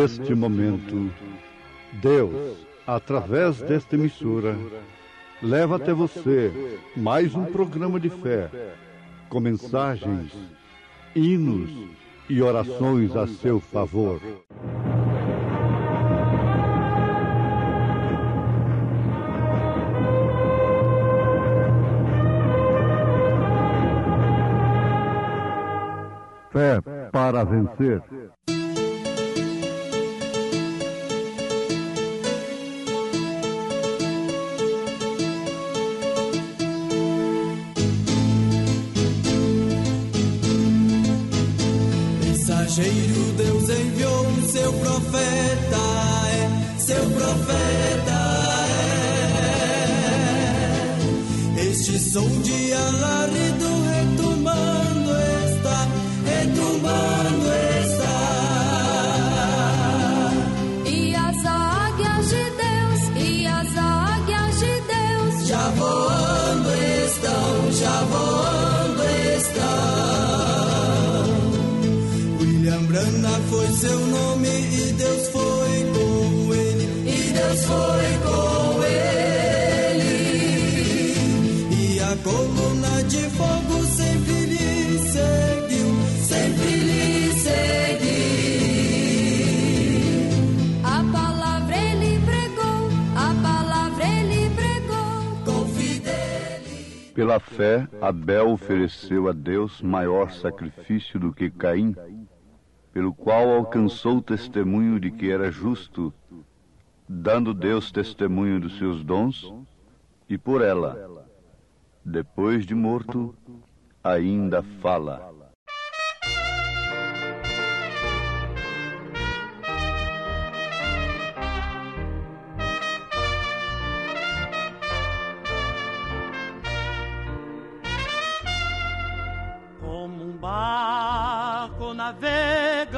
neste momento, Deus, através desta emissora, leva até você mais um programa de fé, com mensagens, hinos e orações a seu favor. Fé para vencer. Mensageiro, Deus enviou o seu profeta, seu profeta Este som de alarido retumbando está, retumbando está. E as águias de Deus, e as águias de Deus já voando estão, já voando estão. William Branham foi seu nome e Deus foi com ele, e Deus foi com ele. E a coluna de fogo sempre lhe seguiu, sempre lhe seguiu. A palavra ele pregou, a palavra ele pregou com fidelidade. Pela fé, Abel ofereceu a Deus maior sacrifício do que Caim, pelo qual alcançou o testemunho de que era justo, dando Deus testemunho dos seus dons, e por ela, depois de morto, ainda fala. Como um barco navegando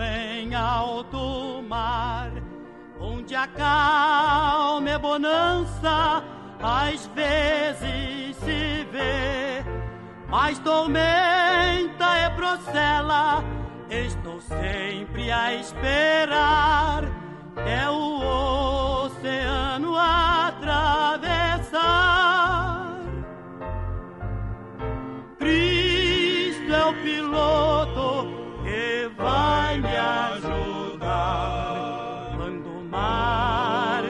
em alto mar, onde a calma é bonança, às vezes se vê, mas tormenta é procela. Estou sempre a esperar, é o oceano atravessar. Cristo é o piloto que vai me ajudar quando o mar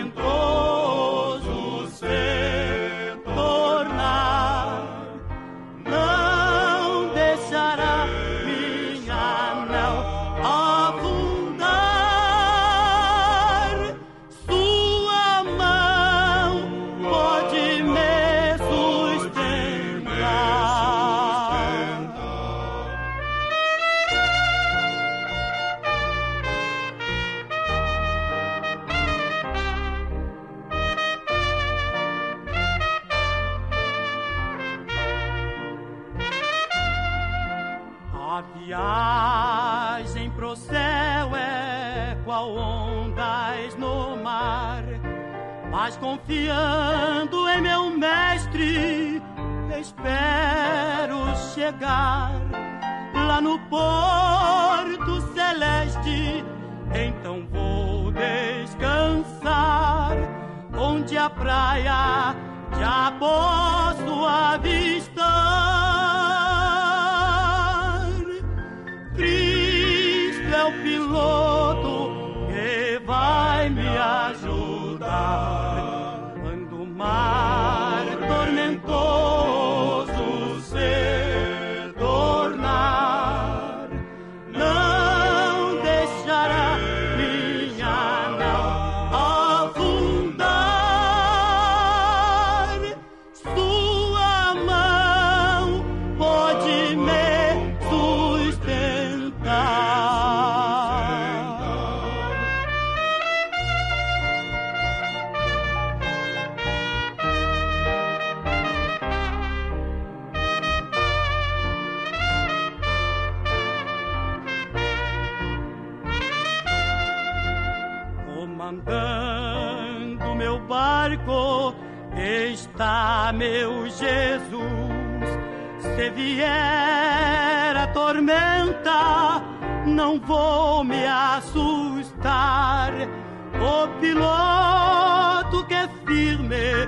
tormentoso se tornar. Não deixará minha nau afundar. Sua mão pode me sustentar. A viagem pro céu é qual ondas no mar, mas confiando em meu mestre, espero chegar lá no porto celeste. Então vou descansar, onde a praia já posso avistar. Cristo é o piloto que vai me ajudar quando o mar tormentoso se tornar. Não deixará minha nau afundar. Sua mão pode me sustentar. Comandando meu barco está meu Jesus. Se vier a tormenta, não vou me assustar. O piloto que é firme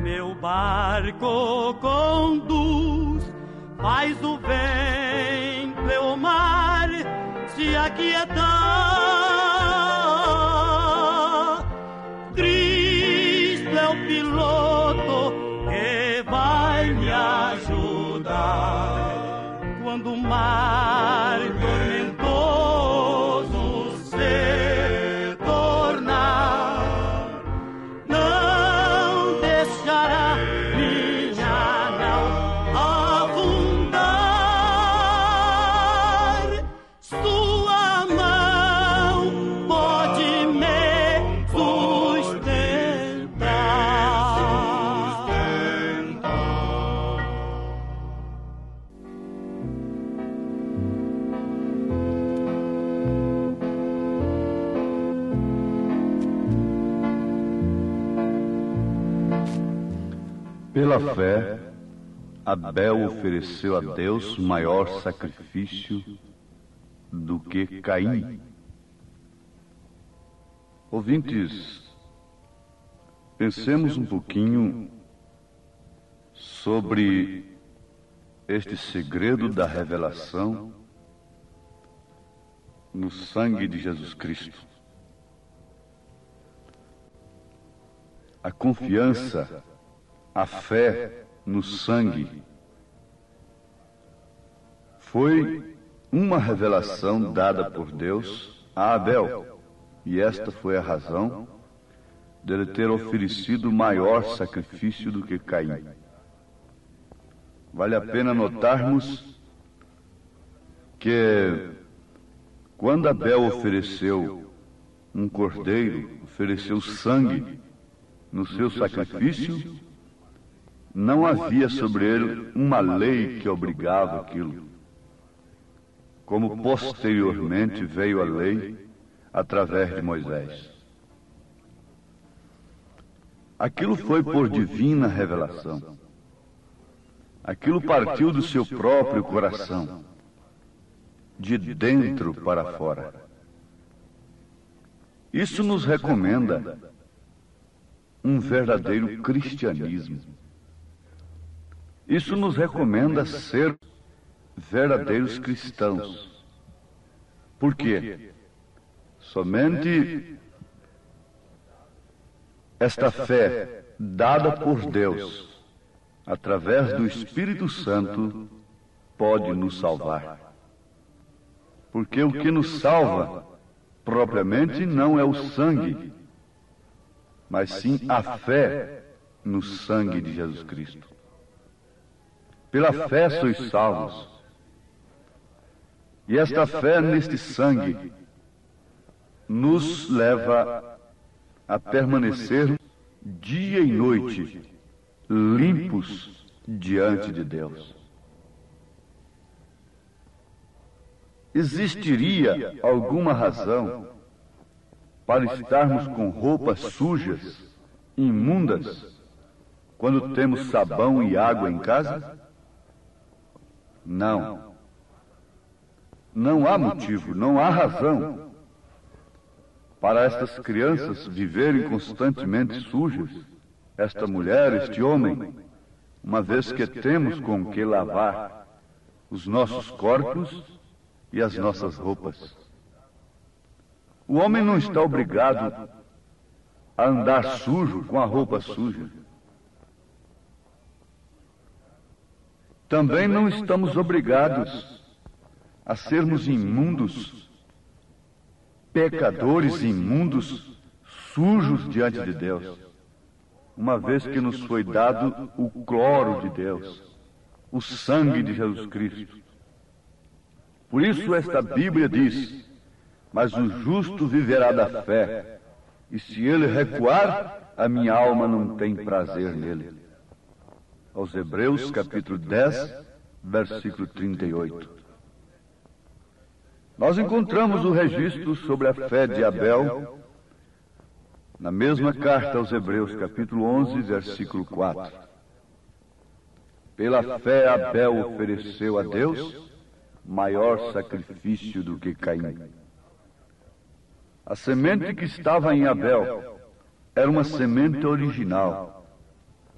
meu barco conduz, faz o vento e o mar se aquietar. Triste é o piloto que vai me ajudar quando o mar tormentoso se tornar. Não deixará minha nau afundar. Sua mão pode me sustentar. Pela fé, Abel ofereceu a Deus maior sacrifício do que Caim. Ouvintes, pensemos um pouquinho sobre este segredo da revelação no sangue de Jesus Cristo. A confiança, a fé no sangue foi uma revelação dada por Deus a Abel, e esta foi a razão dele ter oferecido maior sacrifício do que Caim. Vale a pena notarmos que quando Abel ofereceu um cordeiro, ofereceu sangue no seu sacrifício, não havia sobre ele uma lei que obrigava aquilo, como posteriormente veio a lei através de Moisés. Aquilo foi por divina revelação. Aquilo partiu do seu próprio coração, de dentro para fora. Isso nos recomenda um verdadeiro cristianismo. Isso nos recomenda ser verdadeiros cristãos. Por quê? Somente esta fé dada por Deus, através do Espírito Santo, pode nos salvar. Porque o que nos salva, propriamente, não é o sangue, mas sim a fé no sangue de Jesus Cristo. Pela fé sois salvos. E esta fé neste sangue nos leva a permanecer dia e noite limpos diante de Deus. Existiria alguma razão para estarmos com roupas sujas, imundas, quando temos sabão e água em casa? Não. Não há motivo, não há razão para estas crianças viverem constantemente sujas, esta mulher, este homem, uma vez que temos com que lavar os nossos corpos e as nossas roupas. O homem não está obrigado a andar sujo com a roupa suja. Também não estamos obrigados a sermos imundos, pecadores imundos, sujos diante de Deus, uma vez que nos foi dado o cloro de Deus, o sangue de Jesus Cristo. Por isso esta Bíblia diz: mas o justo viverá da fé, e se ele recuar, a minha alma não tem prazer nele. Aos Hebreus, capítulo 10, versículo 38. Nós encontramos o registro sobre a fé de Abel na mesma carta aos Hebreus, capítulo 11, versículo 4. Pela fé Abel ofereceu a Deus maior sacrifício do que Caim. A semente que estava em Abel era uma semente original.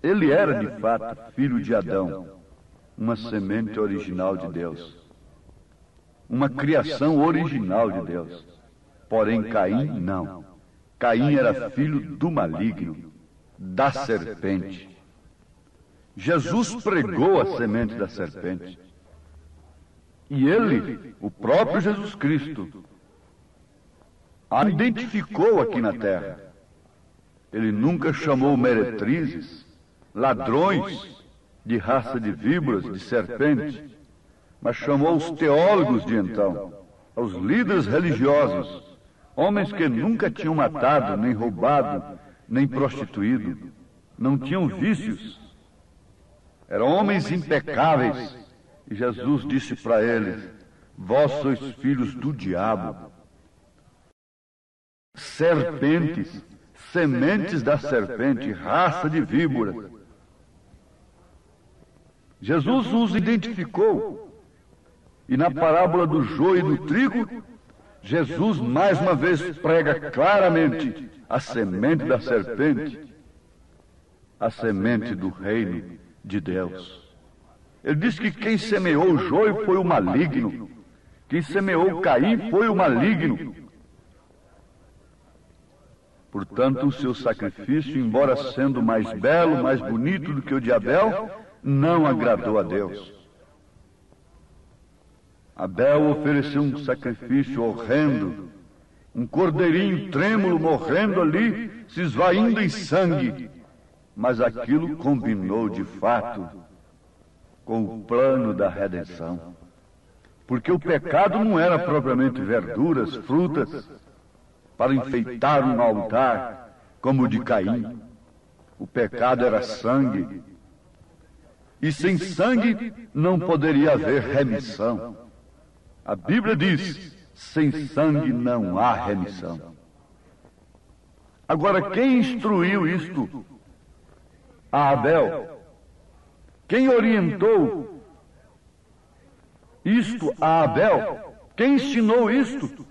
Ele era, de fato, filho de Adão, uma semente original de Deus, uma criação original de Deus. Porém, Caim, não. Caim era filho do maligno, da serpente. Jesus pregou a semente da serpente. E ele, o próprio Jesus Cristo, a identificou aqui na terra. Ele nunca chamou meretrizes, ladrões de raça de víboras, de serpente, mas chamou os teólogos de então, os líderes religiosos, homens que nunca tinham matado, nem roubado, nem prostituído, não tinham vícios, eram homens impecáveis. E Jesus disse para eles: vós sois filhos do diabo, serpentes, sementes da serpente, raça de víboras. Jesus os identificou. E na parábola do joio e do trigo, Jesus mais uma vez prega claramente a semente da serpente, a semente do reino de Deus. Ele diz que quem semeou o joio foi o maligno, quem semeou Caim foi o maligno. Portanto, o seu sacrifício, embora sendo mais belo, mais bonito do que o de Abel, não agradou a Deus. Abel ofereceu um sacrifício horrendo, um cordeirinho trêmulo morrendo ali, se esvaindo em sangue. Mas aquilo combinou de fato com o plano da redenção. Porque o pecado não era propriamente verduras, frutas, para enfeitar um altar, como o de Caim. O pecado era sangue. E sem sangue não poderia haver remissão. A Bíblia diz: sem sangue não há remissão. Agora, quem instruiu isto a Abel? Quem orientou isto a Abel? Quem ensinou isto?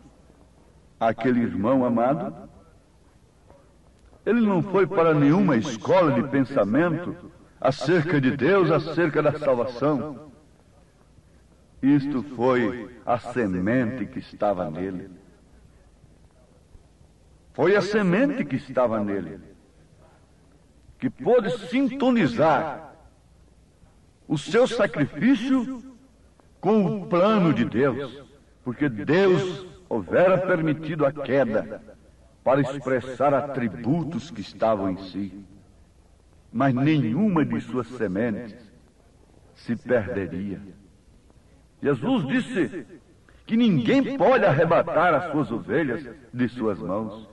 Aquele irmão amado. Ele não foi para nenhuma escola de pensamento acerca de Deus, acerca da salvação. Isto foi a semente que estava nele. Foi a semente que estava nele, que pôde sintonizar o seu sacrifício com o plano de Deus, porque Deus houvera permitido a queda para expressar atributos que estavam em si, mas nenhuma de suas sementes se perderia. Jesus disse que ninguém pode arrebatar as suas ovelhas de suas mãos.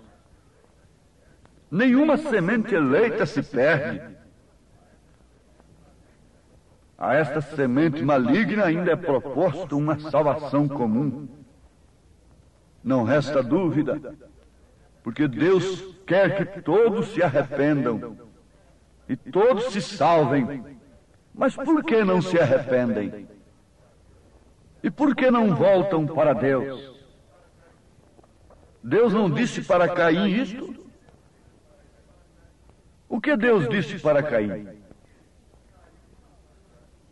Nenhuma semente eleita se perde. A esta semente maligna ainda é proposta uma salvação comum. Não resta dúvida, porque Deus quer que todos se arrependam e todos se salvem. Mas por que não se arrependem? E por que não voltam para Deus? Deus não disse para Caim isto? O que Deus disse para Caim?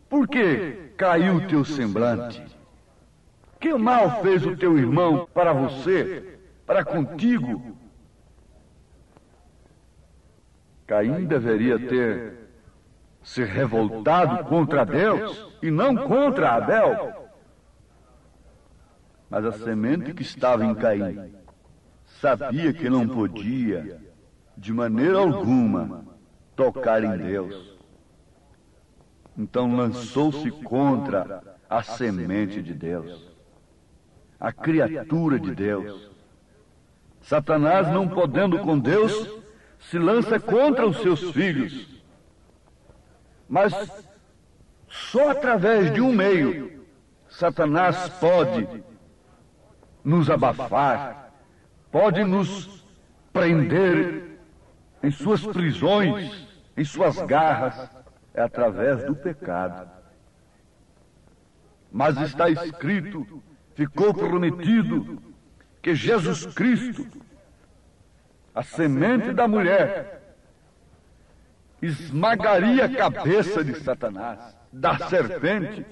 Por que caiu o teu semblante? Que mal fez o teu irmão para você, para contigo? Caim deveria ter se revoltado contra Deus e não contra Abel. Mas a semente que estava em Caim sabia que não podia, de maneira alguma, tocar em Deus. Então lançou-se contra a semente de Deus, a criatura de Deus. Satanás, não podendo com Deus, se lança contra os seus filhos. Mas só através de um meio, Satanás pode nos abafar, pode nos prender em suas prisões, em suas garras, é através do pecado. Mas está escrito, ficou prometido, que Jesus Cristo, a semente da mulher, esmagaria a cabeça de Satanás, da serpente,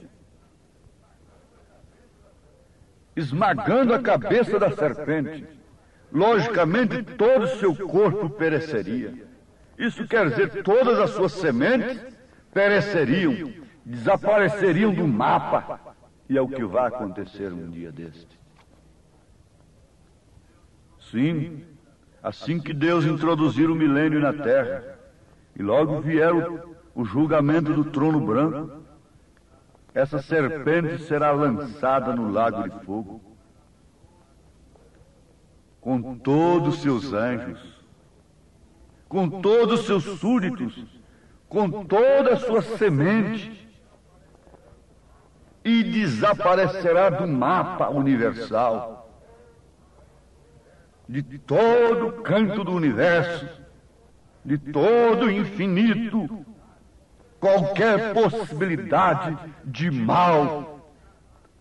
esmagando a cabeça da serpente. Logicamente, todo o seu corpo pereceria. Isso quer dizer, todas as suas sementes pereceriam, desapareceriam do mapa. E é o que vai acontecer um dia deste. Sim, assim que Deus introduzir o milênio na terra, e logo vier o julgamento do trono branco, essa serpente será lançada no lago de fogo, com todos os seus anjos, com todos os seus súditos, com toda a sua semente, e desaparecerá do mapa universal, de todo o canto do universo, de todo o infinito, qualquer possibilidade de mal,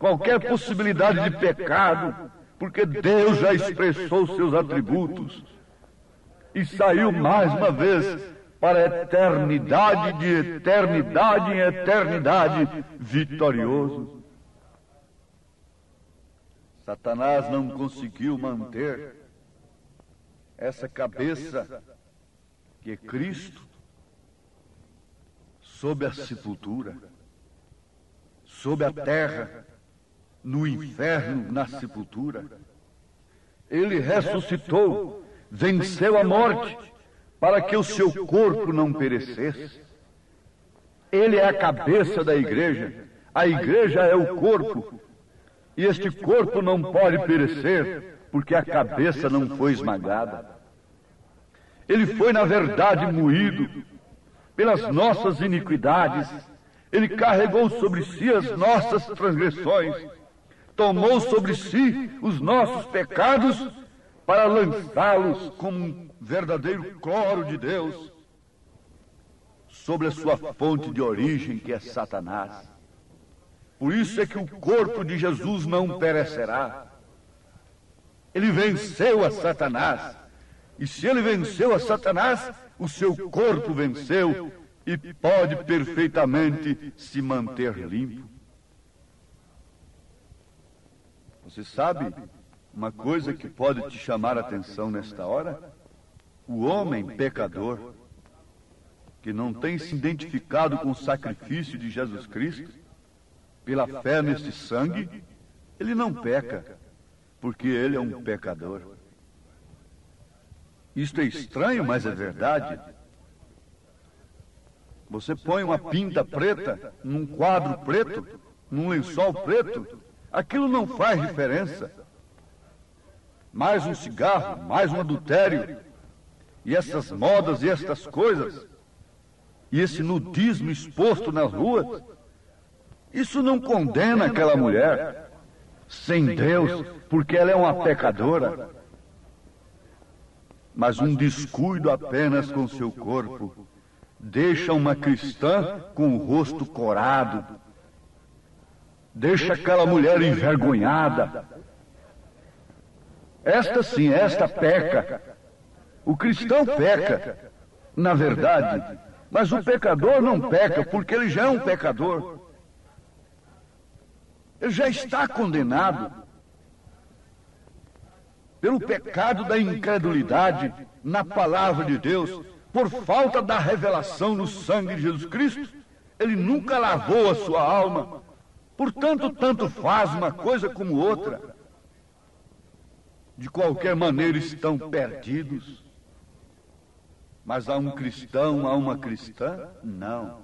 qualquer possibilidade de pecado, porque Deus já expressou seus atributos e saiu mais uma vez para a eternidade, de eternidade em eternidade, vitorioso. Satanás não conseguiu manter essa cabeça, que é Cristo, sob a sepultura, sob a terra, no inferno, na sepultura. Ele ressuscitou, venceu a morte, para que o seu corpo não perecesse. Ele é a cabeça da igreja, a igreja é o corpo, e este corpo não pode perecer, porque a cabeça não foi esmagada. Ele foi, na verdade, moído pelas nossas iniquidades. Ele carregou sobre si as nossas transgressões, tomou sobre si os nossos pecados, para lançá-los como um verdadeiro cloro de Deus sobre a sua fonte de origem, que é Satanás. Por isso é que o corpo de Jesus não perecerá. Ele venceu a Satanás. E se ele venceu a Satanás, o seu corpo venceu e pode perfeitamente se manter limpo. Você sabe uma coisa que pode te chamar a atenção nesta hora? O homem pecador, que não tem se identificado com o sacrifício de Jesus Cristo, pela fé neste sangue, ele não peca, porque ele é um pecador. Isto é estranho, mas é verdade. Você põe uma pinta preta num quadro preto, num lençol preto, aquilo não faz diferença. Mais um cigarro, mais um adultério, e essas modas e estas coisas, e esse nudismo exposto nas ruas, isso não condena aquela mulher sem Deus, porque ela é uma pecadora. Mas um descuido apenas com seu corpo deixa uma cristã com o rosto corado, deixa aquela mulher envergonhada. Esta sim, esta peca. O cristão peca, na verdade, mas o pecador não peca, porque ele já é um pecador. Ele já está condenado pelo pecado da incredulidade na palavra de Deus, por falta da revelação no sangue de Jesus Cristo. Ele nunca lavou a sua alma. Portanto, tanto faz uma coisa como outra. De qualquer maneira estão perdidos. Mas há um cristão, há uma cristã? Não.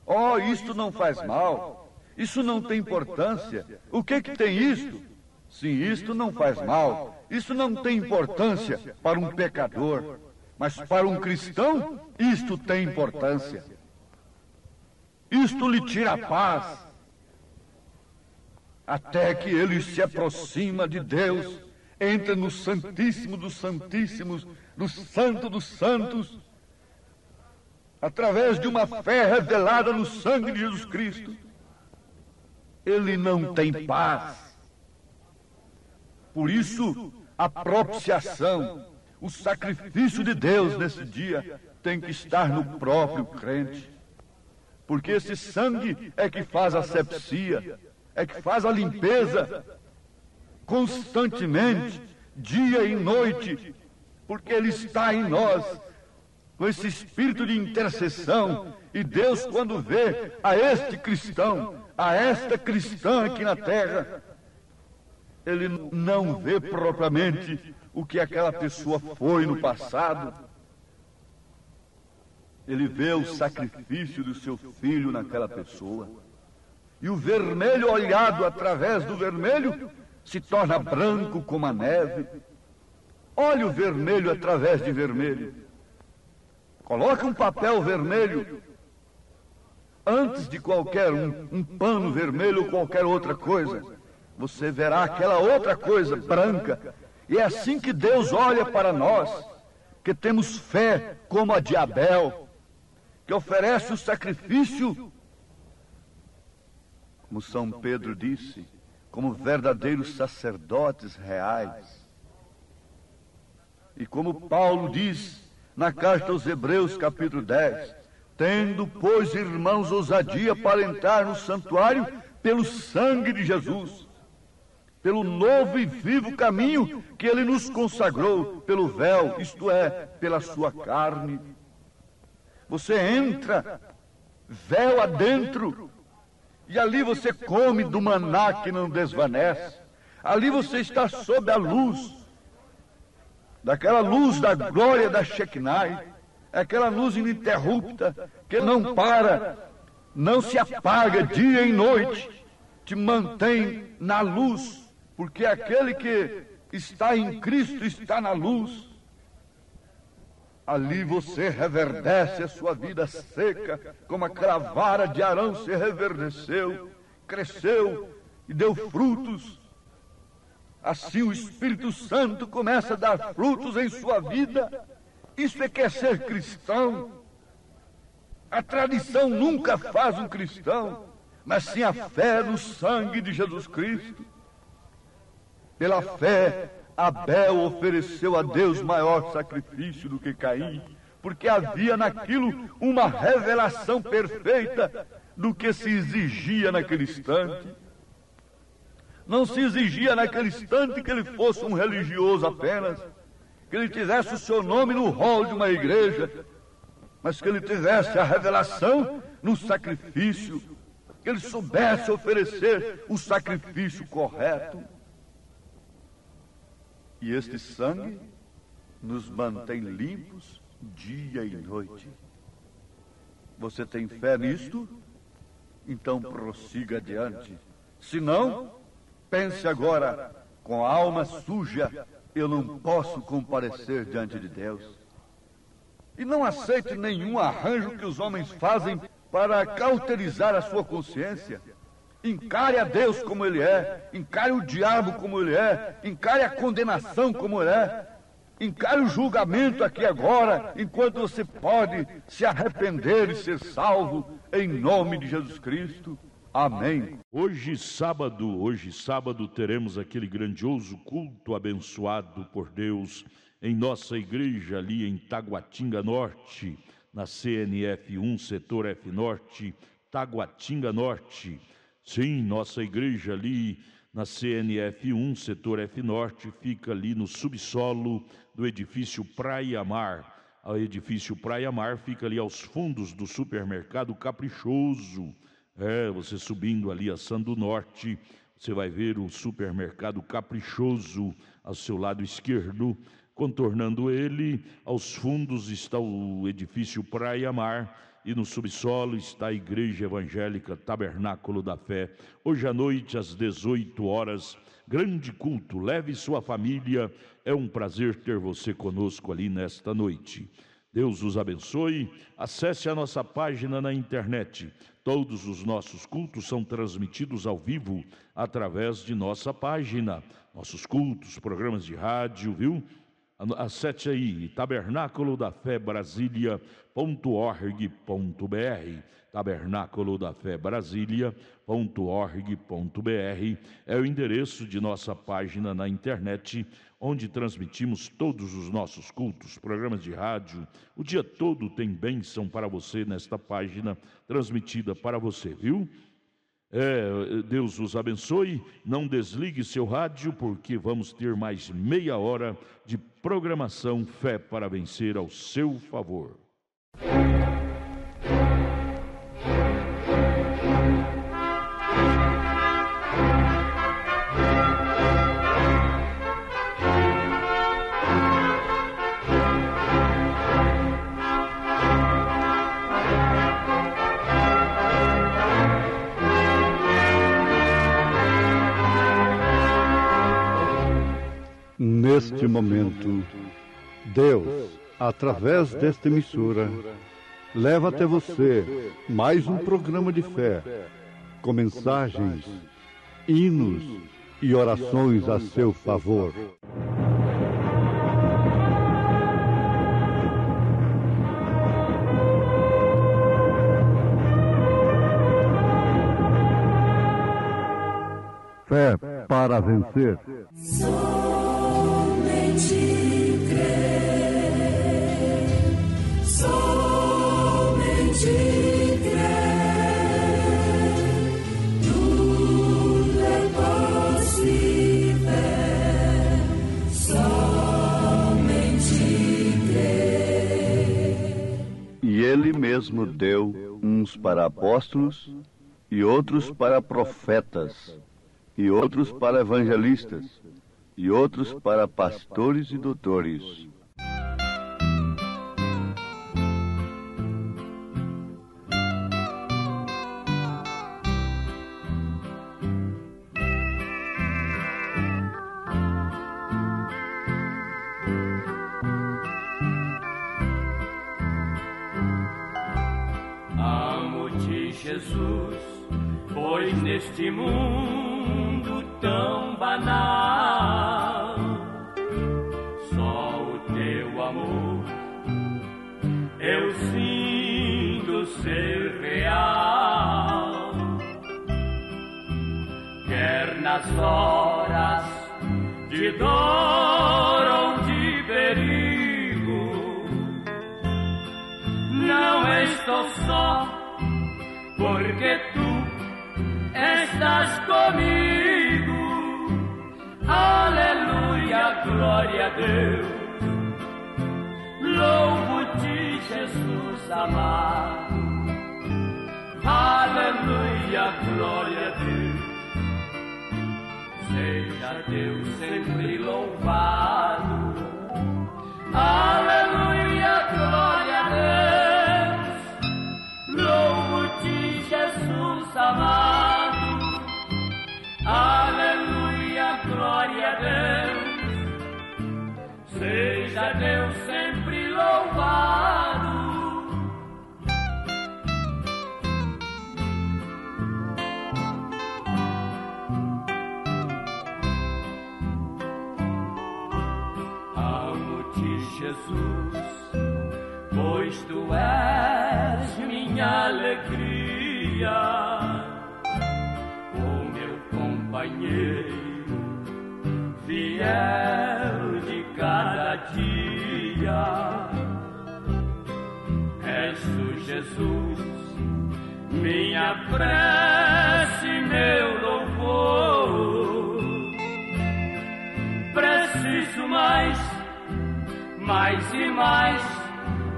Oh, isto não faz mal. Isso não tem importância. O que tem isto? Sim, isto não faz mal. Isso não tem importância para um pecador. Mas para um cristão, isto tem importância. Isto lhe tira a paz. Até que ele se aproxima de Deus, entra no Santíssimo dos Santíssimos, no Santo dos Santos, através de uma fé revelada no sangue de Jesus Cristo. ele não tem paz. Por isso, a propiciação, o sacrifício de Deus nesse dia tem que estar no próprio crente. Porque esse sangue é que faz a asepsia, é que faz a limpeza constantemente, dia e noite, porque ele está em nós, com esse espírito de intercessão. E Deus, quando vê a este cristão, a esta cristã aqui na terra, ele não vê propriamente o que aquela pessoa foi no passado. Ele vê o sacrifício do seu filho naquela pessoa. E o vermelho, olhado através do vermelho, se torna branco como a neve. Olha o vermelho através de vermelho. Coloca um papel vermelho antes de qualquer um pano vermelho ou qualquer outra coisa. Você verá aquela outra coisa branca. E é assim que Deus olha para nós, que temos fé como a de Abel, que oferece o sacrifício, como São Pedro disse, como verdadeiros sacerdotes reais. E como Paulo diz na carta aos Hebreus, capítulo 10, tendo, pois, irmãos, ousadia para entrar no santuário pelo sangue de Jesus, pelo novo e vivo caminho que ele nos consagrou, pelo véu, isto é, pela sua carne. Você entra, véu adentro, e ali você come do maná que não desvanece. Ali você está sob a luz, daquela luz da glória da Shekinah, aquela luz ininterrupta, que não para, não se apaga dia e noite, te mantém na luz, porque aquele que está em Cristo está na luz. Ali você reverdece a sua vida seca, como aquela vara de Arão se reverdeceu, cresceu e deu frutos. Assim o Espírito Santo começa a dar frutos em sua vida. Isso é que é ser cristão. A tradição nunca faz um cristão, mas sim a fé no sangue de Jesus Cristo. Pela fé, Abel ofereceu a Deus maior sacrifício do que Caim, porque havia naquilo uma revelação perfeita do que se exigia naquele instante. Não se exigia naquele instante que ele fosse um religioso apenas, que ele tivesse o seu nome no rol de uma igreja, mas que ele tivesse a revelação no sacrifício, que ele soubesse oferecer o sacrifício correto. E este sangue nos mantém limpos dia e noite. Você tem fé nisto? Então prossiga adiante. Se não, pense agora, com a alma suja, eu não posso comparecer diante de Deus. E não aceite nenhum arranjo que os homens fazem para cauterizar a sua consciência. Encare a Deus como Ele é, encare o diabo como ele é, encare a condenação como ele é, encare o julgamento aqui agora, enquanto você pode se arrepender e ser salvo, em nome de Jesus Cristo. Amém. Hoje sábado, teremos aquele grandioso culto abençoado por Deus em nossa igreja ali em Taguatinga Norte, na CNF 1, setor F Norte, Taguatinga Norte. Sim, nossa igreja ali na CNF 1, setor F Norte, fica ali no subsolo do edifício Praia Mar. O edifício Praia Mar fica ali aos fundos do supermercado Caprichoso. Você subindo ali a Sando Norte, você vai ver o supermercado Caprichoso ao seu lado esquerdo. Contornando ele, aos fundos está o edifício Praia Mar. E no subsolo está a Igreja Evangélica Tabernáculo da Fé. Hoje à noite, às 18 horas, grande culto. Leve sua família. É um prazer ter você conosco ali nesta noite. Deus os abençoe. Acesse a nossa página na internet. Todos os nossos cultos são transmitidos ao vivo através de nossa página. Nossos cultos, programas de rádio, viu? Acesse aí, tabernáculo da fé Brasília.org.br, tabernáculo da fé Brasília.org.br é o endereço de nossa página na internet, onde transmitimos todos os nossos cultos, programas de rádio. O dia todo tem bênção para você nesta página transmitida para você, viu? Deus os abençoe. Não desligue seu rádio, porque vamos ter mais meia hora de programação Fé para Vencer ao seu favor. Neste momento, Deus, através desta emissora, leva até você mais um programa de fé, com mensagens, hinos e orações a seu favor. Fé para vencer. Somente crer, somente crer, tudo é possível, somente crer. E ele mesmo deu uns para apóstolos, e outros para profetas, e outros para evangelistas, e outros para pastores e doutores. Amo-te, Jesus, pois neste mundo tão banal, só o teu amor eu sinto ser real. Quer nas horas de dor ou de perigo, não estou só, porque tu estás comigo. Aleluia, glória a Deus. Louvo-te, Jesus amado. Aleluia, glória a Deus. Seja Deus sempre louvado. Aleluia, glória a Deus. Louvo-te, Jesus amado. Aleluia, glória a Deus. Seja Deus sempre louvado. Amo-te, Jesus, pois tu és minha alegria, o meu companheiro fiel de cada dia. És tu, Jesus, minha prece, meu louvor. Preciso mais e mais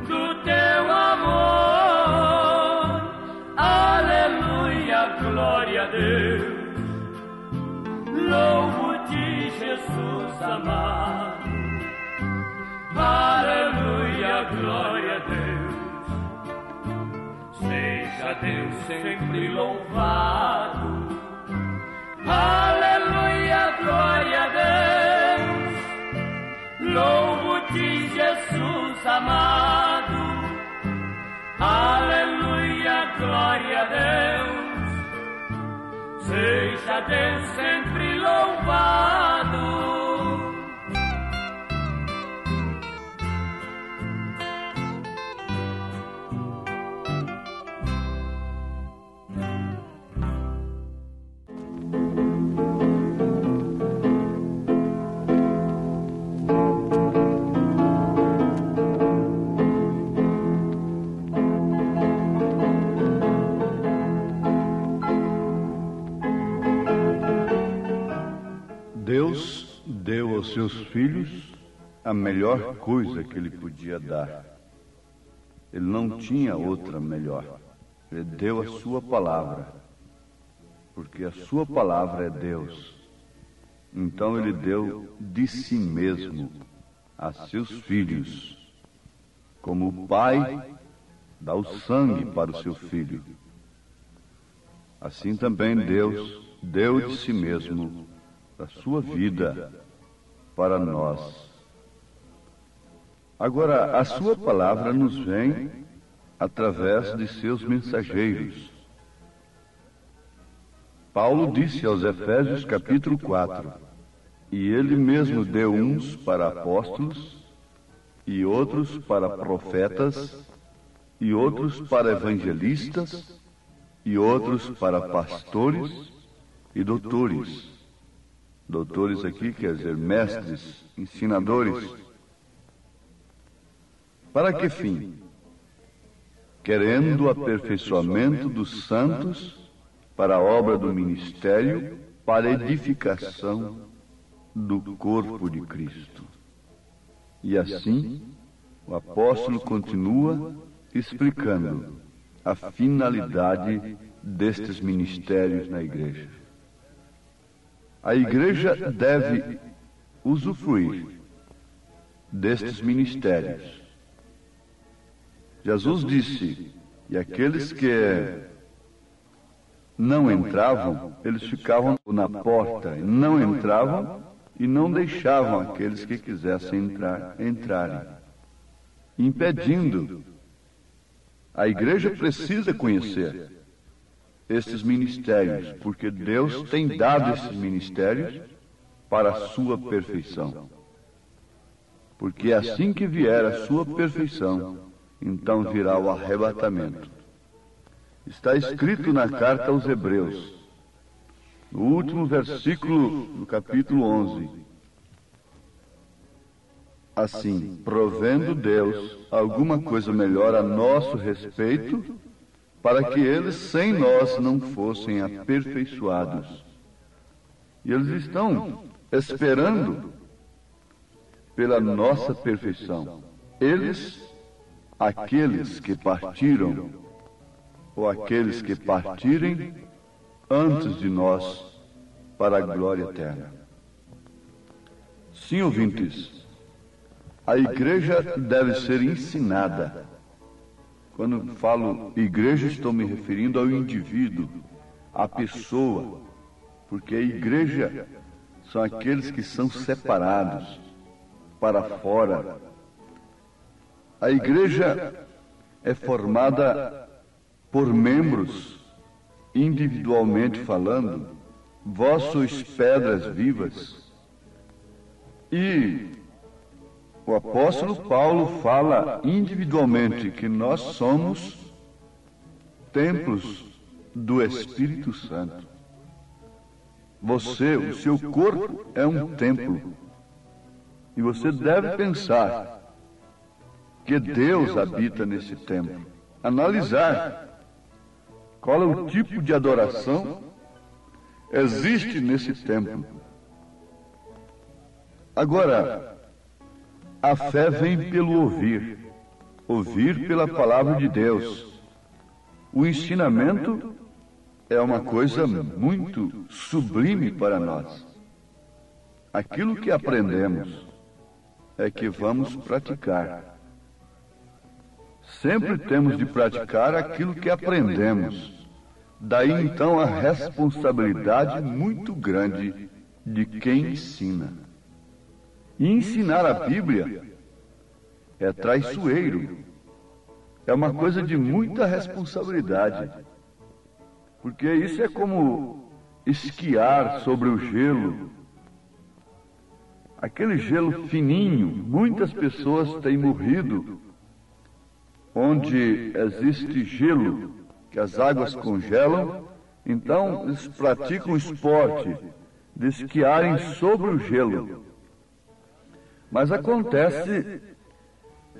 do teu amor. Aleluia, glória a Deus. Louvo-te, Jesus amado. Aleluia, glória a Deus. Seja Deus sempre louvado. Aleluia, glória a Deus. Louvo-te, Jesus amado. Aleluia, glória a Deus. Seja Deus sempre louvado. seus filhos a melhor coisa que ele podia dar. Ele não tinha outra melhor. Ele deu a sua palavra, porque a sua palavra é Deus. Então ele deu de si mesmo a seus filhos, como o pai dá o sangue para o seu filho. Assim também Deus deu de si mesmo a sua vida para nós. Agora, a sua palavra nos vem através de seus mensageiros. Paulo disse aos Efésios capítulo 4, e ele mesmo deu uns para apóstolos, e outros para profetas, e outros para evangelistas, e outros para pastores e doutores. Doutores aqui quer dizer mestres, ensinadores. Para que fim? Querendo o aperfeiçoamento dos santos para a obra do ministério, para a edificação do corpo de Cristo. E assim, o apóstolo continua explicando a finalidade destes ministérios na igreja. A igreja deve usufruir destes ministérios. Jesus disse, e aqueles que não entravam, eles ficavam na porta, não entravam e não deixavam aqueles que quisessem entrarem, impedindo. A igreja precisa conhecer estes ministérios, porque Deus tem dado esses ministérios para a sua perfeição. Porque assim que vier a sua perfeição, então virá o arrebatamento. Está escrito na carta aos Hebreus, no último versículo do capítulo 11, assim, provendo Deus alguma coisa melhor a nosso respeito, para que eles sem nós não fossem aperfeiçoados. E eles estão esperando pela nossa perfeição. Eles, aqueles que partiram, ou aqueles que partirem antes de nós para a glória eterna. Sim, ouvintes, a igreja deve ser ensinada. Quando falo igreja, estou me referindo ao indivíduo, à pessoa, porque a igreja são aqueles que são separados para fora. A igreja é formada por membros, individualmente falando. Vós sois pedras vivas. E o apóstolo Paulo fala individualmente que nós somos templos do Espírito Santo. Você, o seu corpo é um templo. E você deve pensar que Deus habita nesse templo. Analisar qual é o tipo de adoração existe nesse templo. Agora, a fé vem pelo ouvir, ouvir pela palavra de Deus. O ensinamento é uma coisa muito sublime para nós. Aquilo que aprendemos é que vamos praticar. Sempre temos de praticar aquilo que aprendemos. Daí então a responsabilidade muito grande de quem ensina. E ensinar a Bíblia é traiçoeiro. É uma coisa de muita responsabilidade. Porque isso é como esquiar sobre o gelo. Aquele gelo fininho, muitas pessoas têm morrido onde existe gelo, que as águas congelam, então eles praticam o esporte de esquiarem sobre o gelo. Mas acontece,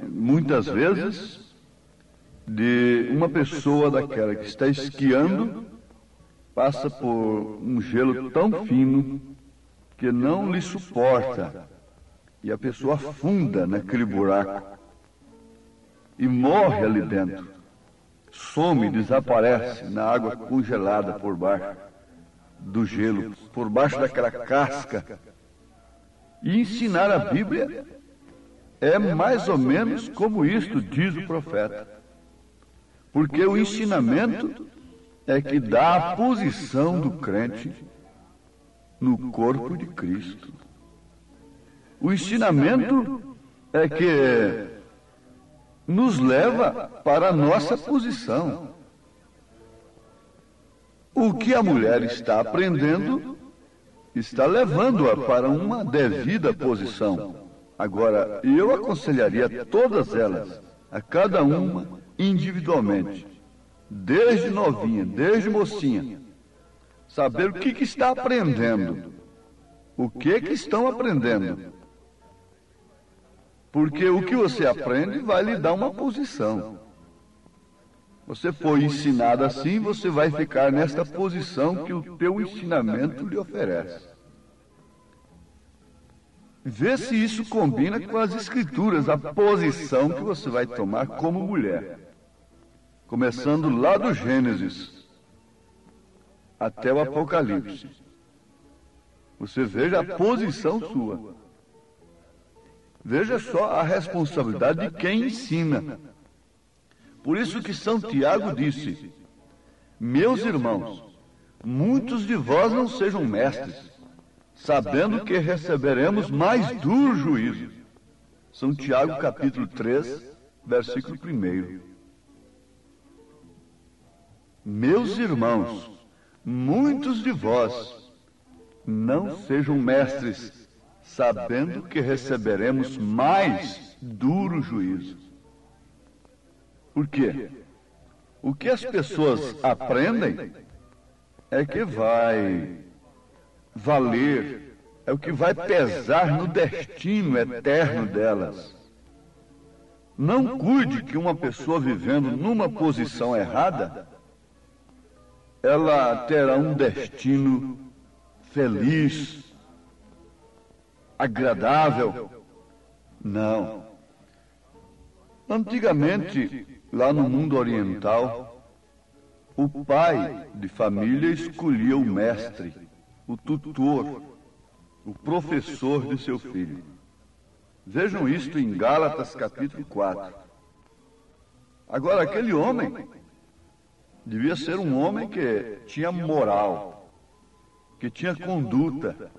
muitas vezes, de uma pessoa daquela que está esquiando, passa por um gelo tão fino que não lhe suporta E a pessoa afunda naquele buraco e morre ali dentro. Some, desaparece na água congelada por baixo do gelo, por baixo daquela casca. E ensinar a Bíblia é mais ou menos como isto diz o profeta. Porque o ensinamento é que dá a posição do crente no corpo de Cristo. O ensinamento é que nos leva para a nossa posição. O que a mulher está aprendendo está levando-a para uma devida posição. Agora, eu aconselharia todas elas, a cada uma individualmente, desde novinha, desde mocinha, saber o que está aprendendo, o que estão aprendendo. Porque o que você aprende vai lhe dar uma posição. Você foi ensinado assim, você vai ficar nesta posição que o teu ensinamento lhe oferece. Vê se isso combina com as Escrituras, a posição que você vai tomar como mulher. Começando lá do Gênesis até o Apocalipse. Você veja a posição sua. Veja só a responsabilidade de quem ensina. Por isso que São Tiago disse: meus irmãos, muitos de vós não sejam mestres, sabendo que receberemos mais duro juízo. São Tiago capítulo 3, versículo 1. Meus irmãos, muitos de vós não sejam mestres, sabendo que receberemos mais duro juízo. Por quê? O que as pessoas aprendem é que vai valer, é o que vai pesar no destino eterno delas. Não cuide que uma pessoa vivendo numa posição errada, ela terá um destino feliz, agradável. Não. Antigamente, lá no mundo oriental, o pai de família escolhia o mestre, o tutor, o professor de seu filho. Vejam isto em Gálatas capítulo 4. Agora, aquele homem devia ser um homem que tinha moral, que tinha conduta,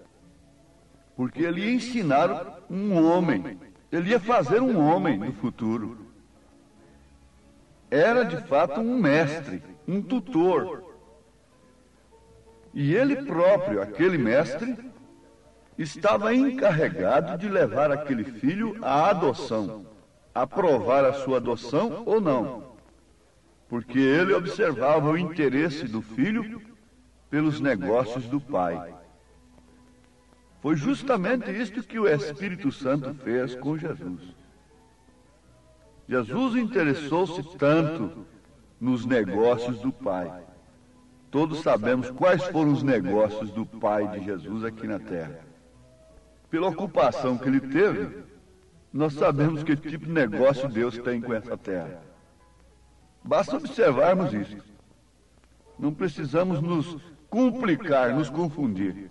porque ele ia ensinar um homem, ele ia fazer um homem no futuro. Era de fato um mestre, um tutor. E ele próprio, aquele mestre, estava encarregado de levar aquele filho à adoção, aprovar a sua adoção ou não, porque ele observava o interesse do filho pelos negócios do pai. Foi justamente isto que o Espírito Santo fez com Jesus. Jesus interessou-se tanto nos negócios do Pai. Todos sabemos quais foram os negócios do Pai de Jesus aqui na terra. Pela ocupação que ele teve, nós sabemos que tipo de negócio Deus tem com essa terra. Basta observarmos isso. Não precisamos nos complicar, nos confundir.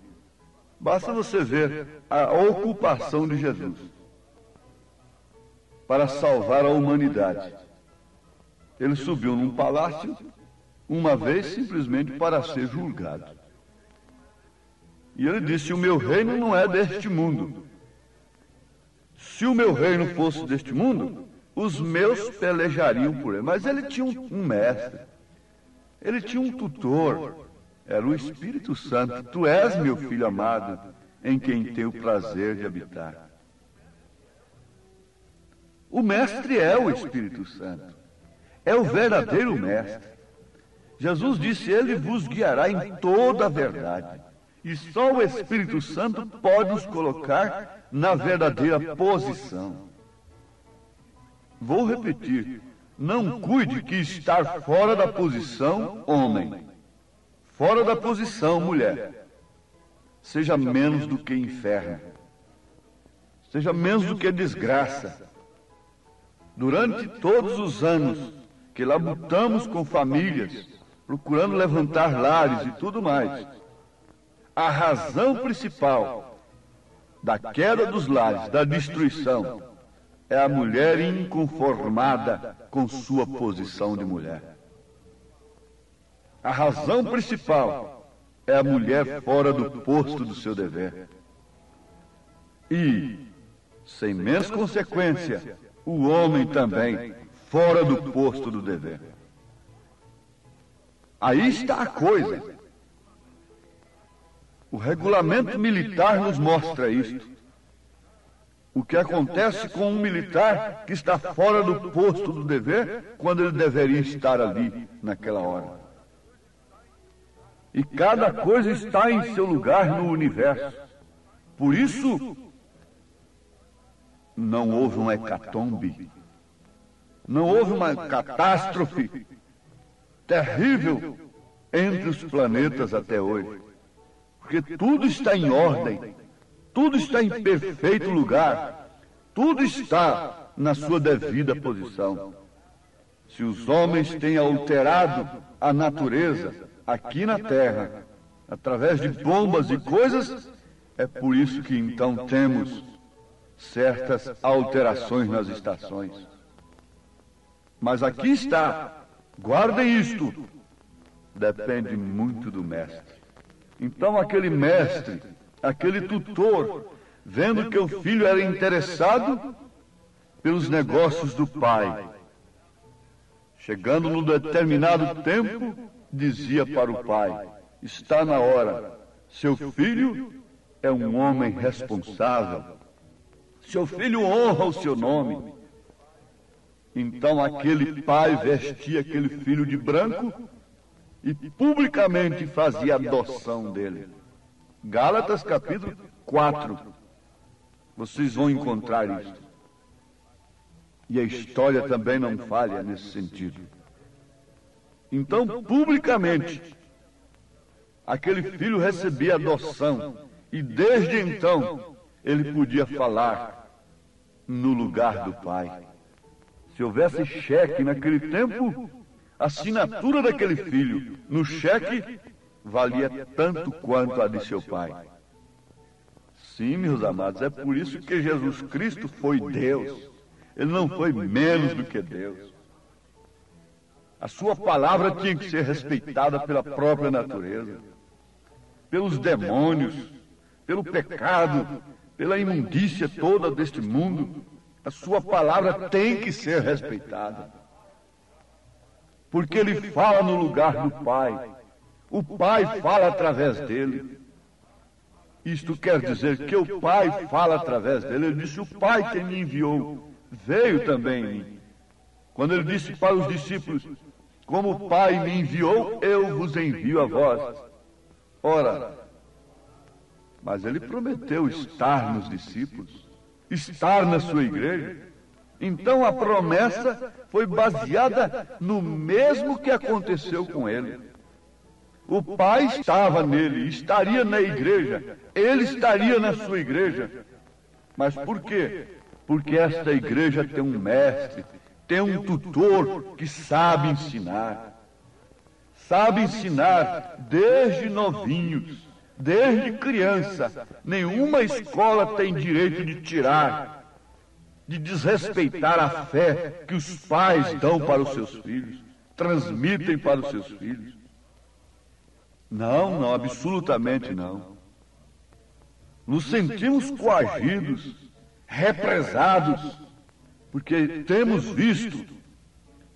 Basta você ver a ocupação de Jesus para salvar a humanidade. Ele subiu num palácio, uma vez simplesmente para ser julgado. E ele disse: o meu reino não é deste mundo. Se o meu reino fosse deste mundo, os meus pelejariam por ele. Mas ele tinha um mestre, ele tinha um tutor, era o Espírito Santo. Tu és meu filho amado, em quem tenho o prazer de habitar. O mestre é o Espírito Santo, é o verdadeiro mestre. Jesus disse: ele vos guiará em toda a verdade. E só o Espírito Santo pode nos colocar na verdadeira posição. Vou repetir: não cuide que estar fora da posição, homem, fora da posição, mulher, seja menos do que inferno. seja menos do que desgraça. Durante todos os anos que labutamos com famílias, procurando levantar lares e tudo mais, a razão principal da queda dos lares, da destruição, é a mulher inconformada com sua posição de mulher. A razão principal é a mulher fora do posto do seu dever. E, sem menos consequência, o homem também fora do posto do dever. Aí está a coisa. O regulamento militar nos mostra isto. O que acontece com um militar que está fora do posto do dever quando ele deveria estar ali naquela hora. E cada coisa está em seu lugar no universo. Por isso, não houve uma hecatombe, não houve uma catástrofe terrível entre os planetas até hoje. Porque tudo está em ordem, tudo está em perfeito lugar, tudo está na sua devida posição. Se os homens têm alterado a natureza aqui na Terra, através de bombas e coisas, é por isso que então temos certas alterações nas estações. Mas aqui está, guardem isto, depende muito do mestre. Então aquele mestre, aquele tutor, vendo que o filho era interessado pelos negócios do pai, chegando num determinado tempo, dizia para o pai: está na hora, seu filho é um homem responsável, seu filho honra o seu nome. Então aquele pai vestia aquele filho de branco e publicamente fazia adoção dele. Gálatas capítulo 4. Vocês vão encontrar isso. E a história também não falha nesse sentido. Então, publicamente, aquele filho recebia adoção. E desde então, ele podia falar no lugar do pai. Se houvesse cheque naquele tempo, a assinatura daquele filho no cheque valia tanto quanto a de seu pai. Sim, meus amados, é por isso que Jesus Cristo foi Deus. Ele não foi menos do que Deus. A sua palavra tinha que ser respeitada pela própria natureza, pelos demônios, pelo pecado, pela imundícia toda deste mundo. A sua palavra tem que ser respeitada. Porque ele fala no lugar do Pai. O Pai fala através dele. Isto quer dizer que o Pai fala através dele. Ele disse: o Pai que me enviou veio também em mim. Quando ele disse para os discípulos: como o Pai me enviou, eu vos envio a vós. Ora, mas ele prometeu estar nos discípulos, estar na sua igreja. Então a promessa foi baseada no mesmo que aconteceu com ele. O Pai estava nele, estaria na igreja, ele estaria na sua igreja. Mas por quê? Porque esta igreja tem um mestre, tem um tutor que sabe ensinar. Sabe ensinar desde novinhos, desde criança. Nenhuma escola tem direito de tirar, de desrespeitar a fé que os pais dão para os seus filhos, transmitem para os seus filhos. Não, absolutamente não. Nos sentimos coagidos, represados, porque temos visto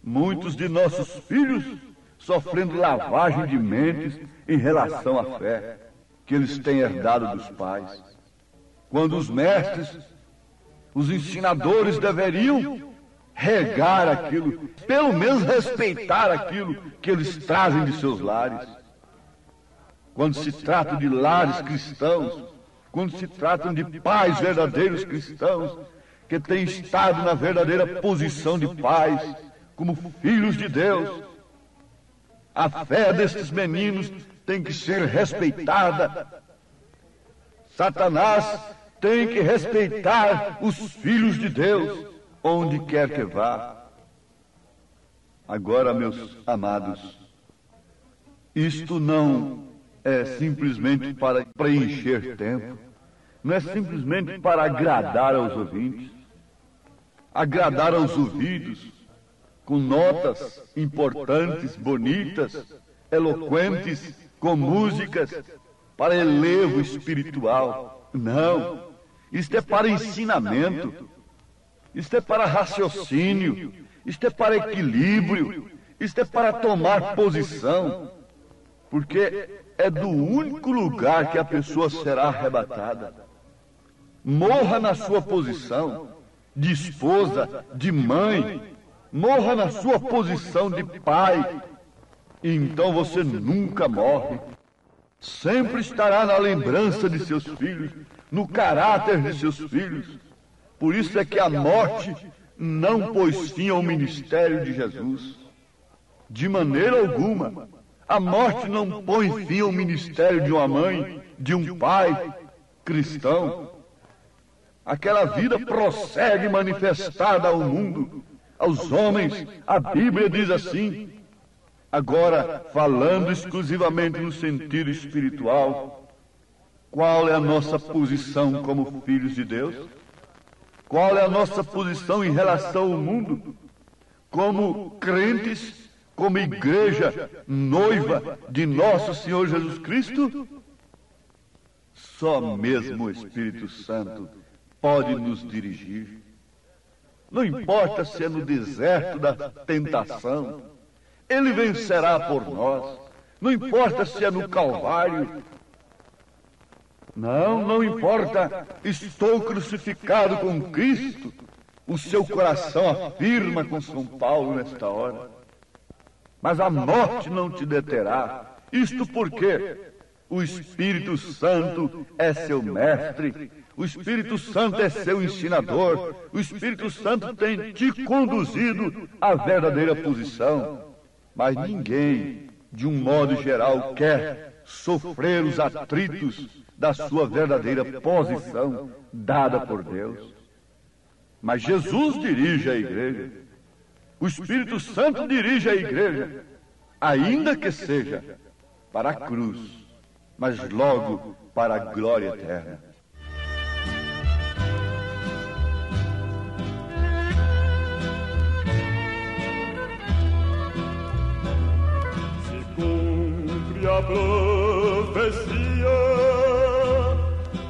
muitos de nossos filhos sofrendo lavagem de mentes em relação à fé que eles têm herdado dos pais. Quando os mestres, os ensinadores deveriam regar aquilo, pelo menos respeitar aquilo que eles trazem de seus lares. Quando se trata de lares cristãos, quando se tratam de pais verdadeiros cristãos, que têm estado na verdadeira posição de pais, como filhos de Deus, a fé destes meninos tem que ser respeitada. Satanás tem que respeitar os filhos de Deus, onde quer que vá. Agora, meus amados, isto não é simplesmente para preencher tempo, não é simplesmente para agradar aos ouvintes, agradar aos ouvidos, com notas importantes, bonitas, eloquentes, com músicas, para elevo espiritual. Não, isto é para ensinamento, isto é para raciocínio, isto é para equilíbrio, isto é para tomar posição, porque é do único lugar que a pessoa será arrebatada. Morra na sua posição de esposa, de mãe, morra na sua posição de pai, e então você nunca morre. Sempre estará na lembrança de seus filhos, no caráter de seus filhos. Por isso é que a morte não pôs fim ao ministério de Jesus. De maneira alguma. A morte não põe fim ao ministério de uma mãe, de um pai cristão. Aquela vida prossegue manifestada ao mundo, aos homens. A Bíblia diz assim. Agora, falando exclusivamente no sentido espiritual, qual é a nossa posição como filhos de Deus? Qual é a nossa posição em relação ao mundo? Como crentes, como igreja noiva de nosso Senhor Jesus Cristo? Só mesmo o Espírito Santo pode nos dirigir. Não importa se é no deserto da tentação, Ele vencerá por nós. Não importa se é no Calvário. Não importa. Estou crucificado com Cristo. O seu coração afirma com São Paulo nesta hora. Mas a morte não te deterá. Isto porque o Espírito Santo é seu mestre. O Espírito Santo é seu ensinador. O Espírito Santo tem te conduzido à verdadeira posição. Mas ninguém, de um modo geral, quer sofrer os atritos da sua verdadeira posição dada por Deus. Mas Jesus dirige a igreja. O Espírito Santo dirige a igreja, ainda que seja para a cruz, mas logo para a glória eterna. A profecia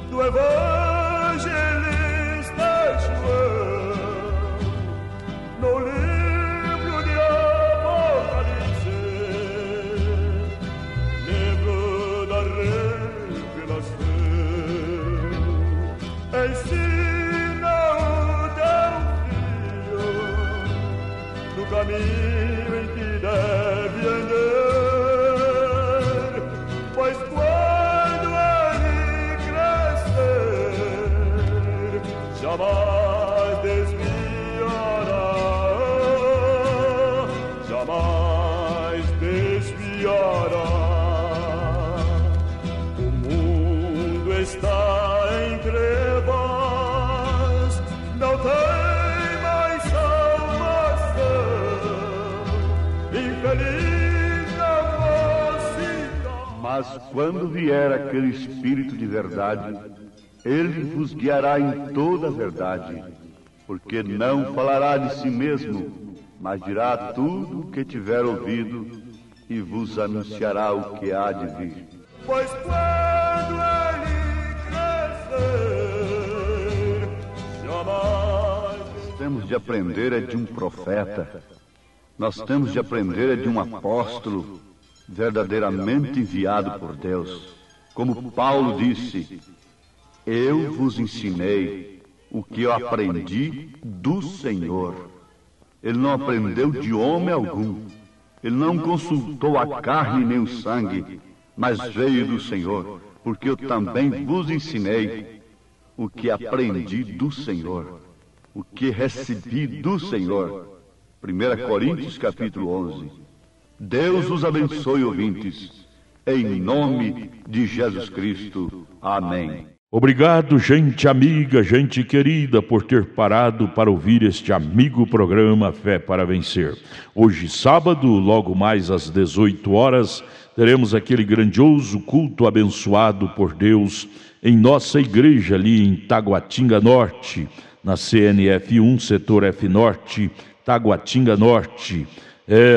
do evangelista João no livro de Apocalipse, livro da revelação. Ensina o teu filho no caminho em que deve andar. Pois quando ele crescer, jamais desviará, jamais desviará. O mundo está em trevas, não tem mais salvação, infeliz. Mas quando vier aquele Espírito de verdade, ele vos guiará em toda a verdade, porque não falará de si mesmo, mas dirá tudo o que tiver ouvido e vos anunciará o que há de vir. Pois quando ele crescer, jamais... Nós temos de aprender de um profeta, nós temos de aprender de um apóstolo, verdadeiramente enviado por Deus. Como Paulo disse, eu vos ensinei o que eu aprendi do Senhor. Ele não aprendeu de homem algum. Ele não consultou a carne nem o sangue, mas veio do Senhor, porque eu também vos ensinei o que aprendi do Senhor, o que recebi do Senhor. 1 Coríntios capítulo 11. Deus os abençoe, ouvintes, em nome de Jesus Cristo. Amém. Obrigado, gente amiga, gente querida, por ter parado para ouvir este amigo programa Fé para Vencer. Hoje, sábado, logo mais às 18 horas, teremos aquele grandioso culto abençoado por Deus em nossa igreja ali em Taguatinga Norte, na CNF 1, setor F Norte, Taguatinga Norte.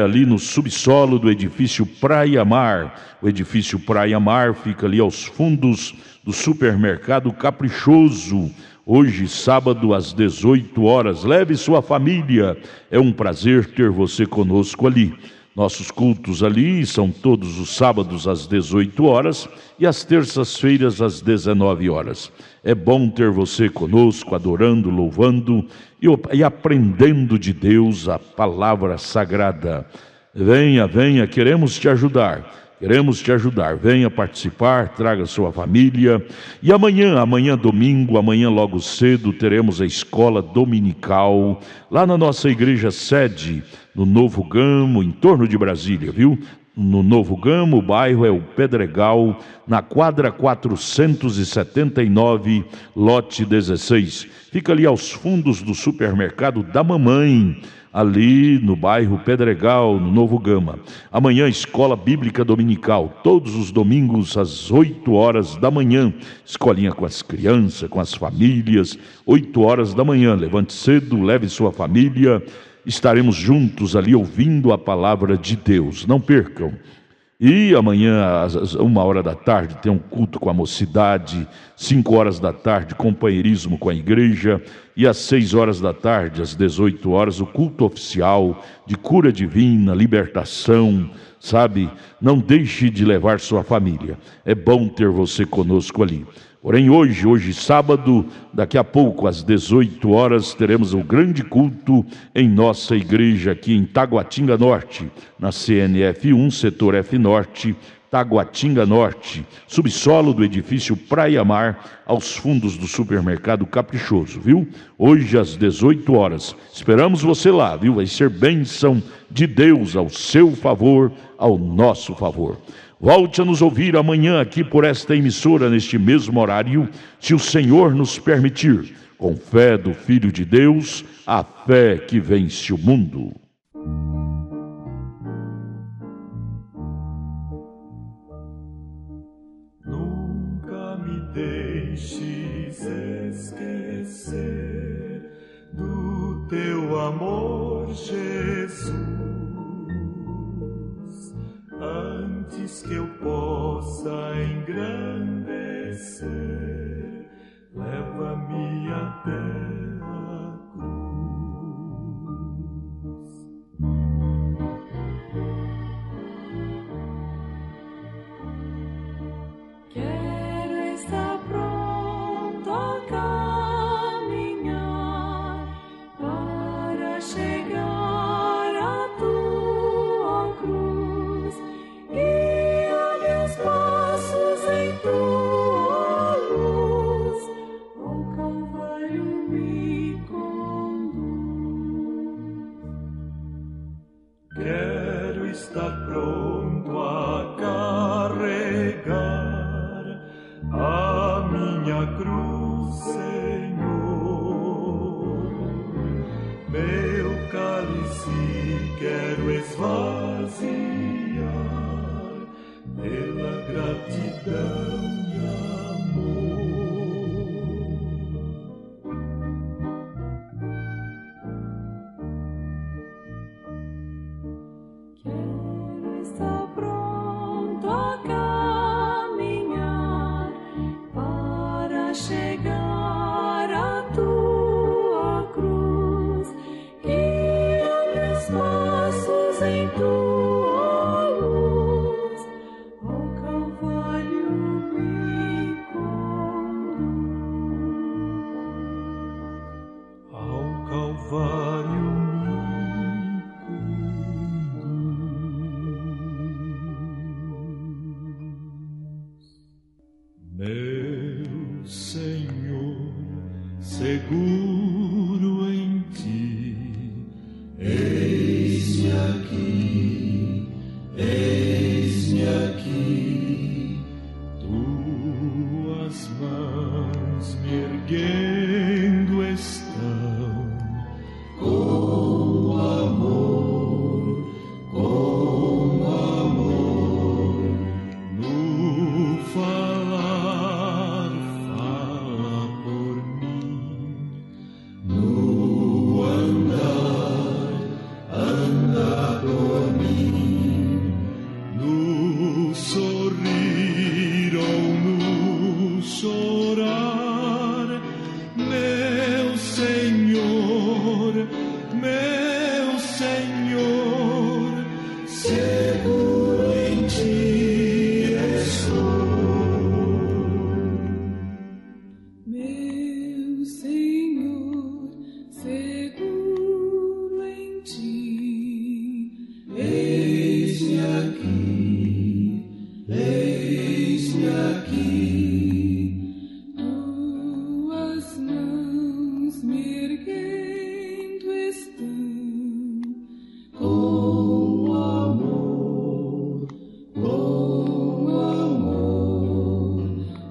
Ali no subsolo do edifício Praia Mar. O edifício Praia Mar fica ali aos fundos do supermercado Caprichoso. Hoje, sábado, às 18 horas. Leve sua família. É um prazer ter você conosco ali. Nossos cultos ali são todos os sábados às 18 horas e às terças-feiras às 19 horas. É bom ter você conosco, adorando, louvando e aprendendo de Deus a palavra sagrada. Venha, venha, queremos te ajudar. Queremos te ajudar, venha participar, traga sua família. E amanhã domingo, amanhã logo cedo, teremos a escola dominical lá na nossa igreja sede, no Novo Gamo, em torno de Brasília, viu? No Novo Gamo, o bairro é o Pedregal, na quadra 479, lote 16. Fica ali aos fundos do supermercado da mamãe, ali no bairro Pedregal, no Novo Gama. Amanhã, escola bíblica dominical, todos os domingos às 8 horas da manhã. Escolinha com as crianças, com as famílias, 8 horas da manhã. Levante cedo, leve sua família. Estaremos juntos ali ouvindo a palavra de Deus. Não percam. E amanhã, às 1 da tarde, tem um culto com a mocidade. 5 horas da tarde, companheirismo com a igreja. E às 6 horas da tarde, às 18 horas, o culto oficial de cura divina, libertação, sabe? Não deixe de levar sua família. É bom ter você conosco ali. Porém, hoje sábado, daqui a pouco, às 18 horas, teremos o grande culto em nossa igreja aqui em Taguatinga Norte, na CNF 1, setor F Norte, Taguatinga Norte, subsolo do edifício Praia Mar, aos fundos do supermercado Caprichoso, viu? Hoje às 18 horas. Esperamos você lá, viu? Vai ser bênção de Deus ao seu favor, ao nosso favor. Volte a nos ouvir amanhã aqui por esta emissora, neste mesmo horário, se o Senhor nos permitir. Com fé do Filho de Deus, a fé que vence o mundo. Nunca me deixes esquecer do teu amor, Jesus. Antes que eu possa engrandecer, leva-me até a cruz. Quero estar pronto a caminhar para chegar à tua cruz. Guia meus passos em tua luz, ao Calvário me conduz. Quero estar pronto a carregar a minha cruz, Senhor. Meu cálice quero esvaziar pela gratidão e amor. Quero estar seguro em ti estou. Meu Senhor, seguro em ti, eis-me aqui, eis-me aqui, tuas mãos me erguendo estão, com amor,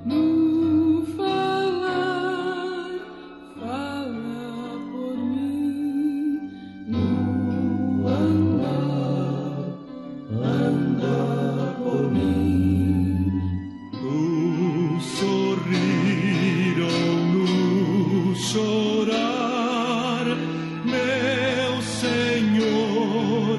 no falar, fala por mim, no andar, anda por mim, No sorrir ou no chorar, meu Senhor,